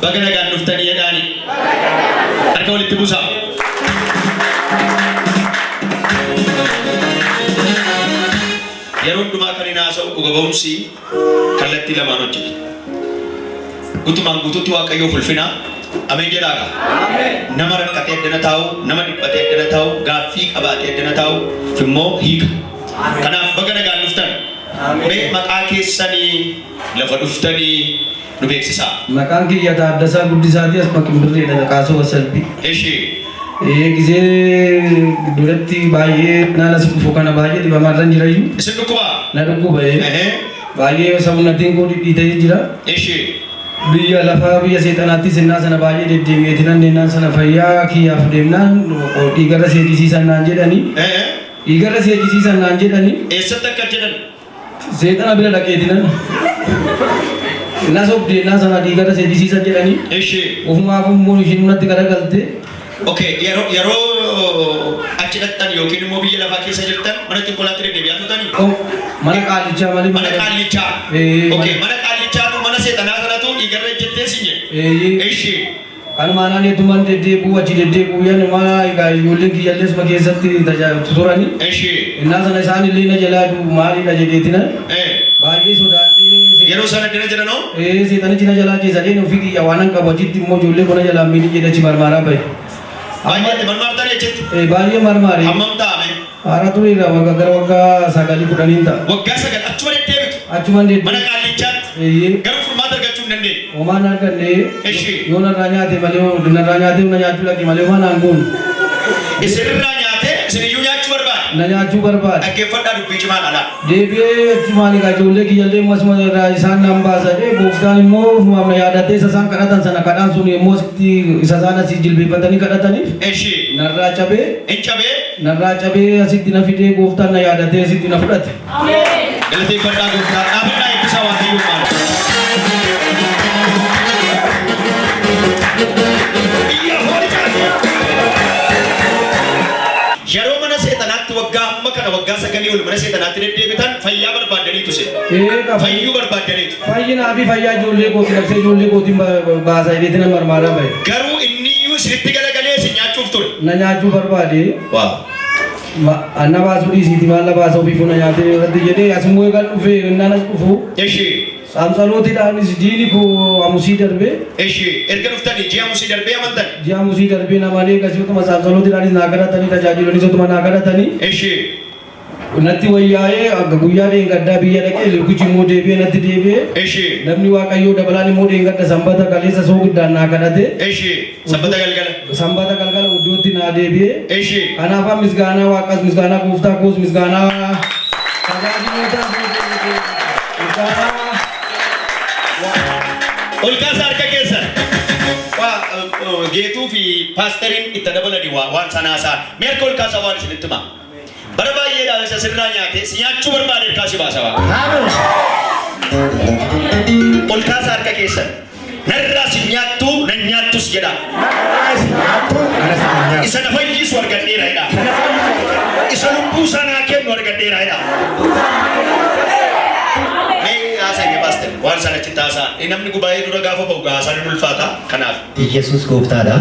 Bagana kan nuftani ya dani. Harka walitti buusa. Yeroo hundumaa kan inni haasa'u dhuga ba'umsi kallattii lamaan hojjeta. Guutumaan guutuutti Waaqayyoo ulfina ameen jedhaaga. Nama rakkatee addana taa'u, nama dhiphatee addana taa'u, gaaffii qabaatee addana taa'u immoo hiika. Kanaaf baga nagaan dhuftan. Mee maqaa keessanii lafa dhuftanii nu beeksisaa. Maqaan kiyya Taaddasaa Guddisaatii as Makimbirreedha Kaasoo Wasalbii. Ishee. Gisee duratti baay'ee naalas dhufu kana baay'ee dhibamarran jirayyuu. Isin dhukkuba? Na dhukkuba baay'ee sabunnatiin koo dhidhiitee jira. Ishee. Biyya lafaa biyya seexanaatti sinnaa sana baay'ee deddeebi'eetinan deennaan sana fayyaa kiyyaaf deemnaan dhiigarra seejisiisan naan jedhanii. Dhiigarra seejisiisan naan jedhanii. Eessatti akka jedhan? Seexana bira dhaqeetinan. Nasof deennaa sana dhiigarra seejisiisan jedhanii. Ishee. Ofumaaf immoo ishiin natti garagalte. Okay, yeroo achi dhaqxan yookiin immoo biyya lafaa keessa jirtan mana xiqqoolaatti deddeebi'aa turtanii? Mana qaallichaa malee. Mana qaallichaa. Okay, mana qaallichaatu mana seexanaa sanatu dhiigarra ejjettee sinye. Ishee. Kan maanaan heddummaan deddeebi'u achi deddeebi'u yaani maa egaa ijoolleen kiyyaallees ma keessatti tajaajiltu turani. Ishee. Innaa sana isaan illee na jalaa maalidha jedheetina. Baay'ee sodaadhee. Yeroo sana dina jedhanoo? Seexanichi na jalaa keessa deemu ofii kiyya waan qabu achitti immoo ijoollee kuna jalaa miidhi jedhachi marmaaraa bahe. Baay'ee marmaartanii jechuudha. Baay'ee marmaari. Hammam ta'ame? Haara tureera gara waggaa 9 10 ta'a. Waggaa 9 achuma deddeebitu. Achuma deddeebitu. Mana qaallichaatti. Garuu furmaata argachuu hin dandeenye. Homaan arganne. Ishee. Yoo narraa nyaate malee narraa nyaatee na nyaachuu dhaqe malee homaan aangoon. Isinirraa nyaatee isiniyyuu nyaachuu barbaada. Na nyaachuu barbaada. Dhaggeeffadhaa dubbii cimaan alaa. Deebi'ee achumaan egaa ijoollee kiyyaallee masuma irraa isaan nan baasadhe gooftaan immoo ofumaaf na yaadattee isa isaan kadhatan sana kadhaan sun immoo sitti isa isaan asii jilbeeffatanii kadhataniif. Ishee. Narraa cabee. Hin cabee. Narraa cabee asitti na fidee gooftaan na yaadattee asitti na fudhate. Galateeffadhaa gooftaa dhaabadhaa eebbisa waaqayyoo maal. Yeroo mana seexanaatti waggaa amma kana waggaa 9 ol mana seexanaatti deddeebitan fayyaa barbaadaniitu se. Fayyuu barbaadaniitu. Fayyinaa fi fayyaa ijoollee kootii labsee ijoollee kootiin baasaa hidheetina marmaaraa bahe. Garuu inni iyyuu isinitti galagalee isin nyaachuuf ture. Na nyaachuu barbaade. Waaw. Anna baasuu dhiisiiti maal na baasa ofiifuu na nyaatee irratti jedhee asimmoo eegan dhufee innaan as dhufu. Ishee. Saamsalootiidhaanis diini koo amusii darbee. Ishee. Erga dhuftanii ji'a amusii darbee amantan. Ji'a amusii darbee namaan eegasii utuma saamsalootiidhaanis naa kadhatanii tajaajilonis utuma naa kadhatanii. Ishee. Natti wayyaa'ee akka guyyaa dheengaddaa biyya dhaqee lukichi immoo deebi'ee natti deebi'ee. Ishee. Namni waaqayyoo dabalaan immoo dheengadda sanbata kaleessa soogiddaan naa kadhate. Ishee. Sanbata galgala. Sanbata galgala iddootti naa deebi'ee. Ishee. Kanaafaa misgaanaa waaqas misgaanaa gooftaa koos misgaanaa tajaajiloota ol kaasa harka keessa. Geetuu fi paasteriin itti dabalanii waan sanaasaa. Mee harka ol kaasa waan isinitti himaa. Bara baay'eedhaan isa sirraa nyaatee si nyaachuu barbaade harkaa si baasa waa. Ol kaasa harka keessa. Narraa si nyaattuu nan nyaattus jedha. Isa na fayyisu argadheera jedha. Isa lubbuu sanaa kennu argadheera jedha. Mee haasa'e paaster waan sana achi taasaa. Namni gubaa'ee dura gaafa ba'u gaasaan hin ulfaata kanaaf. Yesuus gooftaadha.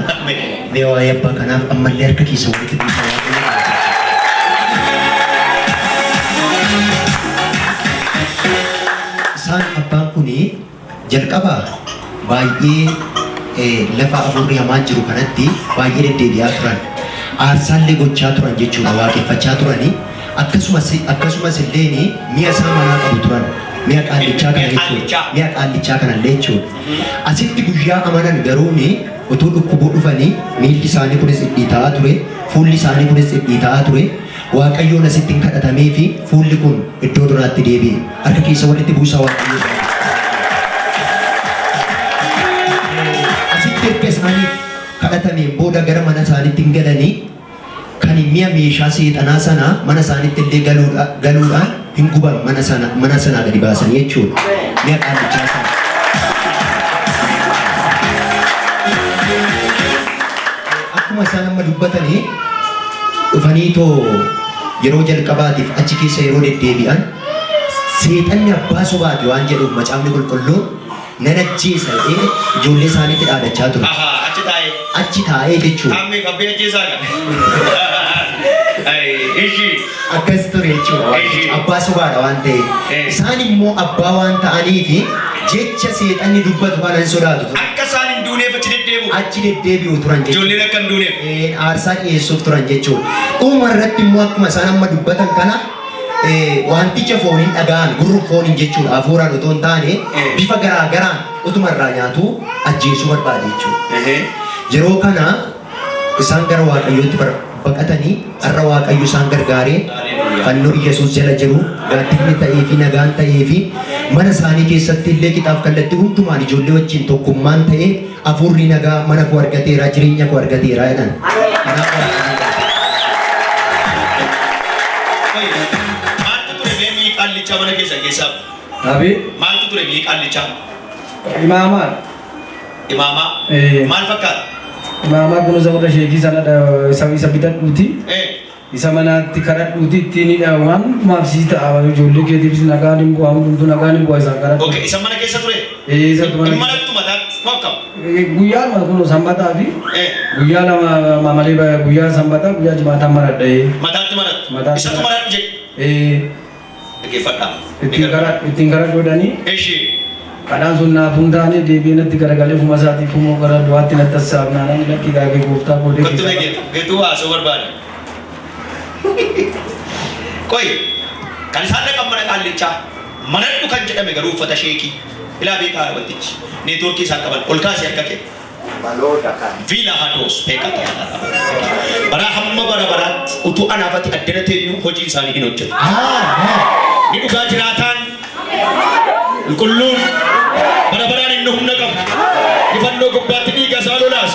Mee waa'ee abbaa kanaaf ammallee harka keessa walitti dhiisaa. Isaan abbaan kuni jalqaba baay'ee lafa afurri hamaan jiru kanatti baay'ee deddeebi'aa turan. Aarsaallee gochaa turan jechuudha waaqeffachaa turani. Akkasumas illee mi'a isaa manaa qabu turan. Mi'a qaallichaa kana jechuudha. Mi'a qaallichaa kana illee jechuudha. Asitti guyyaa amanan garuu utuu dhukkubuu dhufanii miilli isaanii kunis dhidhiitaa ture, fuulli isaanii kunis dhidhiitaa ture. Waaqayyoon asitti hin kadhatamee fi fuulli kun iddoo duraatti deebi'e. Harka keessa walitti buusaa waaqayyoo. Asitti erga isaanii kadhatameen booda gara mana isaaniitti hin galanii kan mi'a meeshaa seexanaa sana mana isaaniitti illee galuudhaan hin guban mana sanaa gadi baasan jechuudha. Mi'a qaallichaa sana. Akkuma isaan amma dubbatanii dhufanii too yeroo jalqabaatiif achi keessa yeroo deddeebi'an seexanni abbaa sobaati waan jedhuuf macaafni qulqulluun nan ajjeesa jedhee ijoollee isaaniitti dhaadachaa ture. Achi taa'ee jechuudha. Akkas ture jechuudha. Abbaa sobaadha waan ta'eef. Isaan immoo abbaa waan ta'aniifi jecha seexanni dubbatu kana hin sodaatu ture. Akka isaan hin duuneef achi deddeebi'u turan jechuudha. Ijoolleen akka hin duuneef. Aarsaa dhiyeessuuf turan jechuudha. Dhuma irratti immoo akkuma isaan amma dubbatan kana wanticha fooniin dhaga'an gurru fooniin jechuudha. Hafuuraan otoo hin taane bifa garaa garaan utuma irraa nyaatu ajjeesuu barbaade jechuudha. Yeroo kana isaan gara Waaqayyootti baqatanii har'a Waaqayyo isaan gargaaree fannoo Yesuus jala jiru gaaddifni ta'ee fi nagaan ta'ee fi mana isaanii keessatti illee kitaab kallattii hundumaan ijoollee wajjin tokkummaan ta'ee hafuurri nagaa mana koo argateera jireenya koo argateera jedhan. Maaltu ture beemii qallichaa mana keessaa? Maaltu ture beemii qallichaa? Imaamaa. Maal fakkaata? Imaamaa kun isa warra sheekii sana isa bitadhuuti. Isa manaatti kadhadhuuti ittiin waan maafsii ta'a ijoollee keetiifis nagaan hin bu'aa hundumtuu nagaan hin bu'aa isaan kadhadhu. Isa mana keessa ture? Isa manatti mataatti hokkam? Guyyaa kun sanbataa fi guyyaa lama malee guyyaa sanbataa guyyaa jimaataa maradha. Mataatti maradha? Isatu maradhu jedhe? Dhaggeeffadhaa. Ittiin kadhadhuudhanii. Kadhaan sun naaf hin taane deebi'ee natti garagalee fuma isaatiif immoo gara du'aatti natti assaabnaan lakkii gaagee gooftaa boodee keessa. Kottu beekeetu geetuu haasoo barbaada. Qoyi kan isaan dhaqan mana qaallichaa manadhu kan jedhame garuu uffata sheekii ilaa beekaa wantichi neetwoorkii isaan qaban ol kaasee akka kee. Viila hadoos beekate bara hamma bara baraatti utuu anaafatti addana teenyu hojii isaanii hin hojjetu. Ni dhugaa jiraataan qulqulluun bara baraan inni humna qabu ni fannoo gubbaatti dhiiga isaa lolaas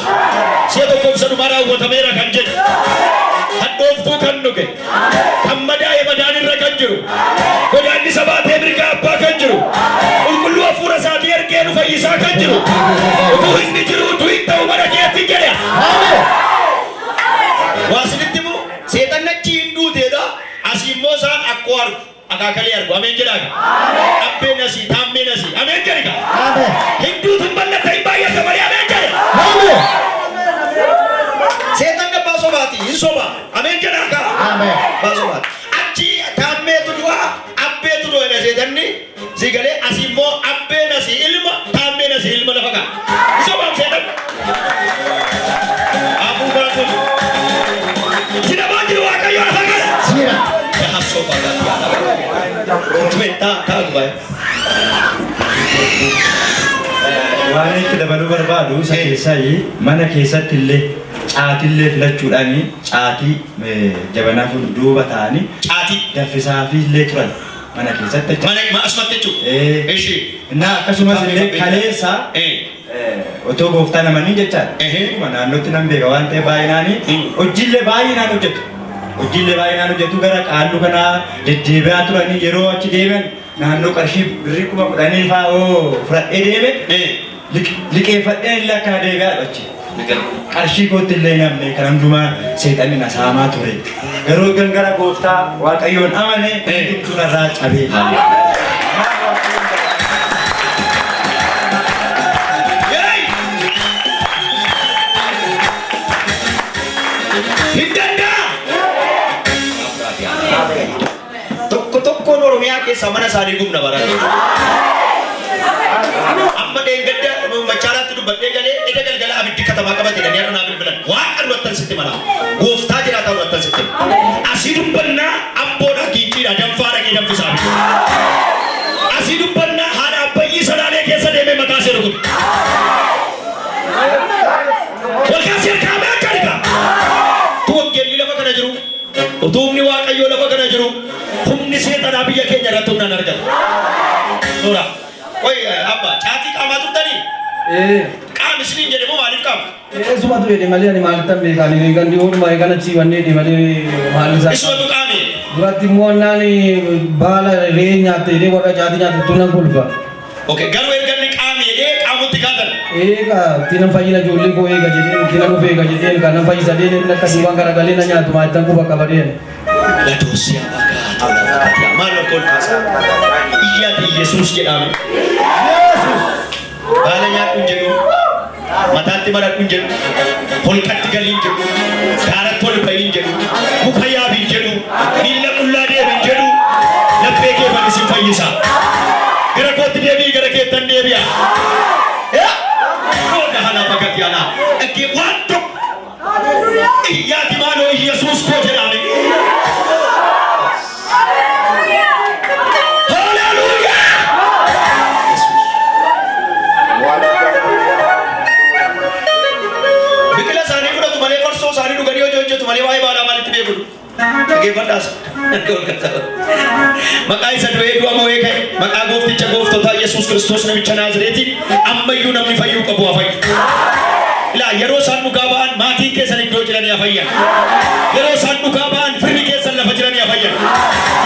si'a tokkoomsa dhumaa raawwatameera kan jedhu hadhooftuu kan dhuge kan madaa'e madaan irra kan jiru godaanni sabaatee mirga abbaa kan jiru qulqulluu hafuura isaatii ergee nu fayyisaa kan jiru utuu inni jiru utuu hin ta'u bara keetti jedhe waasinitti immoo seexanni achi hin duuteedha asii immoo isaan akkoo argu akaakalee argu ameen jedhaaga abbeen asii taammeen asii ameen jedhiga hinduutu bal'ata hin baay'ata malee ameen jedhe seexanni abbaa sobaati hin soba ameen jedhaaga abbaa sobaati achi taammeetu du'a abbeetu du'a jedhe seexanni si galee asii immoo abbeen asii ilma taammeen asii ilma lafa kaa hin sobaam seexanni abuu baatun si namaa jiru waaqayyo lafa kana soba waan itti dabaluu barbaadu isa keessaa mana keessatti illee caatillee filachuudhaan caatii jabanaa duuba ta'anii caatii danfisaa fi illee turan mana keessatti mana asumatti jechuudha. Akkasumas illee kaleessa otoo gooftaa namanii jechaadha naannootti nan beeka waan ta'eef baay'inaanii hojiilee baay'inaan hojjetu. Hojiilee baay'inaan hojjetu gara qaalluu kanaa deddeebi'aa turanii yeroo achi deeman naannoo qarshii birrii 10,000 fa'aa fudhadhee deeme liqeeffadheen illee akka deebi'aa achi. Qarshii kootti illee namne kan hundumaa seexanni na saamaa ture. Garuu gara gooftaa waaqayyoon amane hundumtuu narraa cabee. Tokkoon Oromiyaa keessa mana isaanii gumna barate. Amma deengadda machaaraatti dubbadhee galee eda galgala abiddi katamaa qabate gadi har'a naa bilbilan. Waaqa durattan sitti mala. Gooftaa jiraataa durattan sitti. Asii dubbannaa abboodhaa giinciidhaa danfaadha kee danfisaa. Asii dubbannaa haadha abbayyii salaalee keessa deemee mataa ishee rukutu. Walkaasii harkaamee akka dhiqaa. Tuwaggeelli lafa kana jiru. Utuumni waaqayyoo lafa kana jiru. Humni seexanaa biyya keenya irratti humnaan argama. Suura. Qoy abba caatii qaamaa turtanii? Qaama isiniin jedhe moo maaliif qaama? Isumatu jedhe malee ani maalittan beekanii gandi oolmaa eegana chiiwwannee jedhe malee maalisaa. Isumatu qaame? Duratti immoo naan baala re'ee nyaatte jedhee warra caatii nyaatte tunan kolfa. Okay, garuu erganni qaame jedhee qaamutti kaatan? Tinan fayyina ijoollee koo eega jedhee tinan dhufe eega jedhee kan nan fayyisa jedhee akkasii waan garagalee na nyaatu maalittan quba qabadeen. Ladoosii abagaa tola fakkaata. Maal ol kaasaa? Iyyaati Yesuus jedhame. Yesuus. Balanya kunjelu. Matatti mara kunjelu. Holkatti galin jelu. Karat tol bayin jelu. Mukaya bin jelu. Nilla kullade bin jelu. Labbeke bani sinfayisa. Gara kotti debi gara ketan debiya. Ya. Koda hala bagat yana. Eke wanto. Iya di mano Yesus ko jenami. Gefandas maka isa doe dua mo eke maka gofticha goftota Yesus Kristos namicha Nazareti ammayyu namni fayyu qabu afay la yero san mugabaan mati kesan iddo jirani afayya yero san mugabaan firri kesan lafa jirani afayya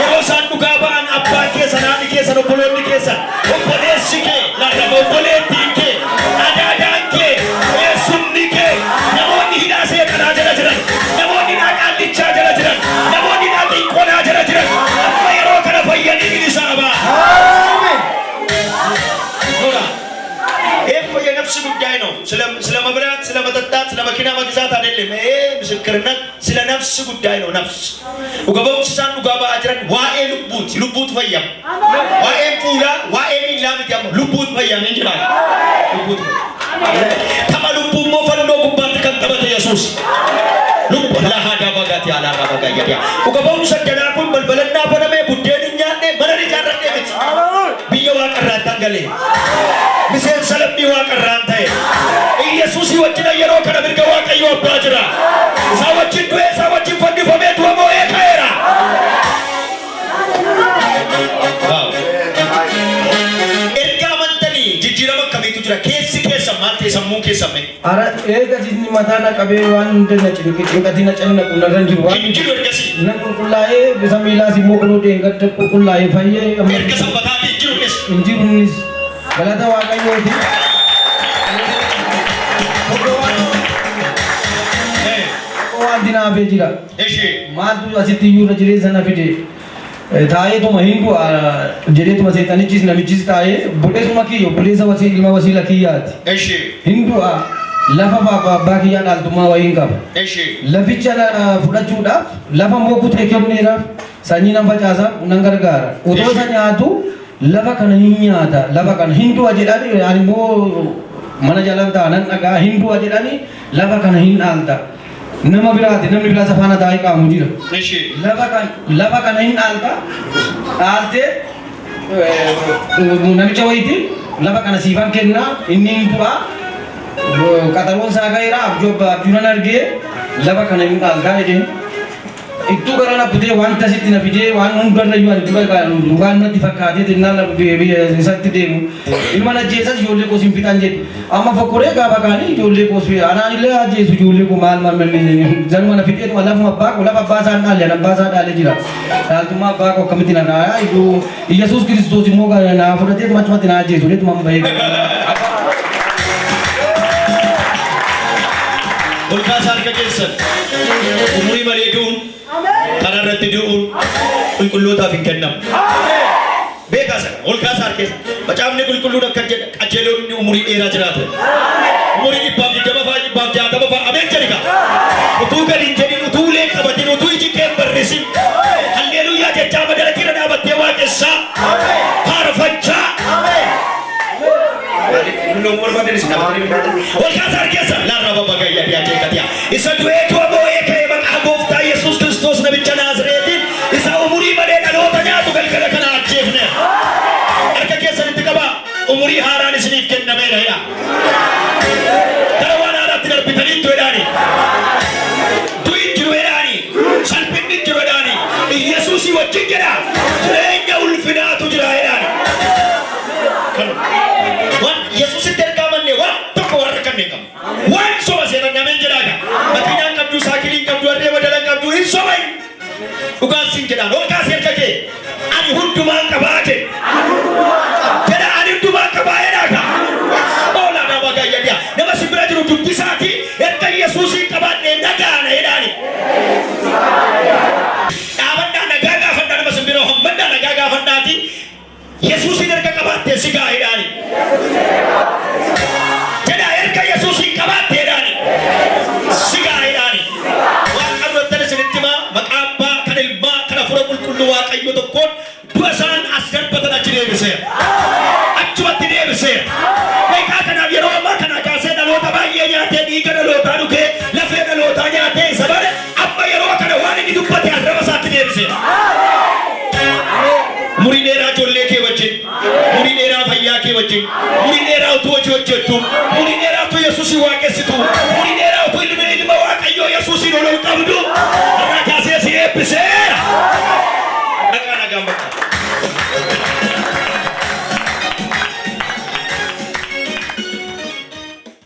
yero san mugabaan abba kesan ani kesan obolonni kesan obboleessi ke la obboleetti ke adadanke yesunni ke namonni hidase kana jira jiran namonni naqallicha jira jiran kona jira jira amma yero kana fayyani ni saba amen ora efo ya nafsi guday no sila mabrat sila matatat sila makina magzat adelle ምስክርነት ስለ ነፍስ ጉዳይ ነው ነፍስ ugabau sisan ugaba ajran wae lubut fayyam wae pula wae milamit yam lubut fayyam injira lubut tama lubbu mo fallo gubat kan tabata Yesus lubbu la hada bagati ala bagaya dia ugabau sajjana kun balbalanna paname buddeni nyaanne manani jarranne mit biya wa qarran tangale misen salam bi wa qarran tay Yesus wajjina yero kana birga wa qayo bajra sawajin due sawajin fandi fame dua mo ekaera wow erga mantani jijjirama kamitu jira kesi kesa mate sammu kesa me ara ega jinni matana kabe wan de na chinuki chingatina chana kunaran jiwa injiru ergasi na kullaye bisamila si moklo de ngat kullaye faye erga sambata injiru nis galata wa kayo di dina bejira eshi matu asiti yura jire sana fide taye to mahingu jire to mase tani chis nami chis taye bude suma ki yo bude sa wasi ilma wasila ki yat eshi hindu lafa baba baki ya dal tuma wayinga eshi laficha fuda chuda lafa moku tekemnera sanyi namba jasa unangargara uto sanyatu lafa kana hinyata lafa kana hindu ajirani yani mo mana jalan tanan aga hindu ajirani lafa kana hinalta nama birate namni bila safana dai ka mujira eshi lava kan hin alta alte nami chawaiti lava kan sivan kenna inni tua kataron sagaira abjuna narge lava kan hin alta ede itu karena bude wanta sitina bide wan undar na yuan juga kan dugan na difakade tinna la be satti demu ilmana jesus jolle ko simpitan je amma fakore ga bagani jolle ko fi ana ile jesu jolle ko mal mal men janma na fitet wala fa sa na le na ba sa dale jira dal tuma ba ko kamitina na itu yesus kristus mo ga na furate mach matina jesu le tuma bai ulka sar ka kesan umuri maledun kararratti du'un qulqulloota fi kennam beeka sana ulka sar kesan bacaamne qulqulluun akka qajeelonni umurii dheeraa jiraatu umurii dhibbaaf digdama fa'aa dhibbaaf jaatama fa'aa ameen jedhika utuu gadi jedhin utuu lee qabatin utuu iji kee barreessin halleeluyyaa jechaa madara kira dhaabattee waaqessaa faarfachaa ulka sar kesan laarra babagayya dhiyaatee katiya isa du'ee tu'a boo'ee ka'ee maqaa gooftaa Yesus Kristos namicha Naazreetiin isa umurii malee dhaloota nyaatu galgala kana ajjeefne harka keessanitti qaba umurii haaraan isiniif kennameera jedha gara waan haaraatti darbitaniittu jedhaani du'in jiru jedhaani salphinni jiru jedhaani Yesuusii wajjin jedha jireenya ulfinaatu jira jedhaani waan Yesuusitti ergaamanne waan tokko warra kanneen qabu waan soba seenan nameen jedhaaga makiinaan qabdu saakiliin qabdu harree madalan qabdu hin sobayi dhugaan siin jedhaan olkaas erga kee ani hundumaan qabaate jedha ani hundumaan qabaa'edhaaga oolaadhaa bagayya dhiya nama si bira jiru dubbisaati erga Yesuusiin qabaadhee nagaana jedhaani dhaabadhaa nagaa gaafadhaa nama si bira hombadhaa nagaa gaafadhaati Yesuusiin erga qabaattee si gaa jedhaani deebiseera. Achumatti deebiseera. Egaa kanaaf yeroo ammaa kana kaasee dhaloota baay'ee nyaatee dhiiga dhalootaa dhugee lafee dhalootaa nyaatee isa bare amma yeroo kana waan inni dubbate arraba isaatti deebiseera. Murii dheeraa ijoollee kee wajjin, murii dheeraa fayyaa kee wajjin, murii dheeraa utuu hojii hojjettu, murii dheeraa utuu Yesuusii waaqessitu,